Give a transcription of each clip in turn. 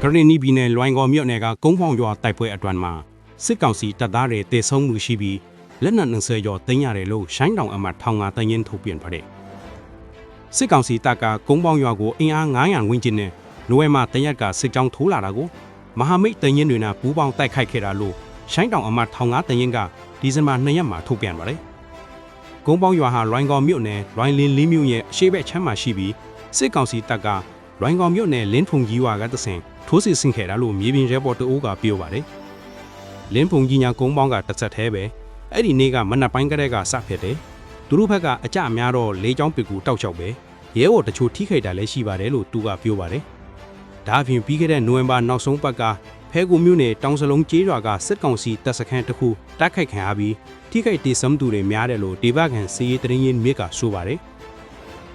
ကရနီပြည်နယ်လွိုင်ကော်မြို့နယ်ကကုန်းဖောင်ရွာတိုက်ပွဲအတွင်းမှာစစ်ကောင်စီတပ်သားတွေတေဆုံးမှုရှိပြီးလက်နက်20ကျော်သိမ်းရတယ်လို့ရှိုင်းတောင်အမတ်ထောင်ငါတရင်ထုတ်ပြန်ပါတယ်စစ်ကောင်စီတပ်ကကုန်းဖောင်ရွာကိုအင်အား900ဝန်းကျင်နဲ့နိုဝင်ဘာ3ရက်ကစစ်ကြောင်းထိုးလာတာကိုမဟာမိတ်တရင်တွေနဲ့ပူးပေါင်းတိုက်ခိုက်ခဲ့တာလို့ရှိုင်းတောင်အမတ်ထောင်ငါတရင်ကဒီဇင်ဘာ2ရက်မှာထုတ်ပြန်ပါတယ်ကုန်းပေါင်းရွာဟာလွိုင်ကော်မြို့နယ်လွိုင်လင်းလေးမြို့ရဲ့အရှေ့ဘက်ချမ်းမှာရှိပြီးစစ်ကောင်စီတပ်ကလွိုင်ကော်မြို့နယ်လင်းဖုန်ကြီးရွာကတဆင်ထိုးစစ်ဆင်ခဲ့တာလို့မြေပြင်ရဲဘော်တအုပ်ကပြောပါတယ်လင်းဖုန်ကြီးညာကုန်းပေါင်းကတစ်ဆက်သေးပဲအဲ့ဒီနေ့ကမနက်ပိုင်းကတည်းကစဖြစ်တယ်သူတို့ဘက်ကအကြအများတော့လေးချောင်းပစ်ကူတောက်ချောက်ပဲရဲဘော်တချို့ထိခိုက်တာလည်းရှိပါတယ်လို့သူကပြောပါတယ်ဒါအပြင်ပြီးခဲ့တဲ့နိုဝင်ဘာနောက်ဆုံးပတ်ကဖဲကူမြို့နယ်တောင်စလုံးကျေးရွာကစစ်ကောင်စီတပ်စခန်းတစ်ခုတိုက်ခိုက်ခံရပြီးထိခိုက်ဒေဆုံးသူတွေများတယ်လို့ဒေသခံစီရေးတရင်မြစ်ကဆိုပါတယ်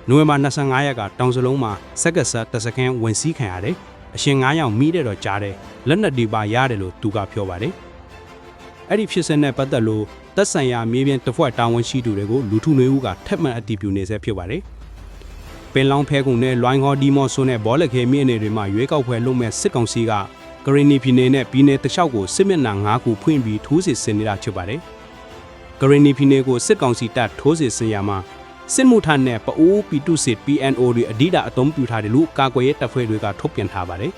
နိုဝင်ဘာ25ရက်ကတောင်စလုံးမှာစက်ကဆတ်တပ်စခန်းဝင်စီးခံရတယ်အရှင်9ယောက်မိတဲ့တော့ကြားတယ်လက်နက်တွေပါရတယ်လို့သူကပြောပါတယ်အဲ့ဒီဖြစ်စဉ်နဲ့ပတ်သက်လို့တပ်ဆိုင်ရာမြေပြင်တဖွဲ့တာဝန်ရှိသူတွေကိုလူထုနေဦးကထက်မှန်အတည်ပြုနေဆဲဖြစ်ပါတယ်ပင်လောင်းဖဲကုန်းနဲ့လွိုင်းခေါ်ဒီမော့ဆိုနဲ့ဘောလက်ခဲမြို့နယ်တွေမှာရွေးကောက်ပွဲလုပ်မဲ့စစ်ကောင်စီကကရင်နီပြည်နယ်နဲ့ပြည်နယ်တခြားကိုစစ်မျက်နှာ9ခုဖွင့်ပြီးထိုးစစ်ဆင်နေတာဖြစ်ပါတယ်ကရင်နီပြည်နယ်ကိုစစ်ကောင်စီတပ်ထိုးစစ်ဆင်ရမှာစစ်မှုထမ်းနဲ့ပအိုးပီတုစစ် PNO တွေအဓိကအသုံးပြုထားတယ်လို့ကာကွယ်ရေးတပ်ဖွဲ့တွေကထုတ်ပြန်ထားပါတယ်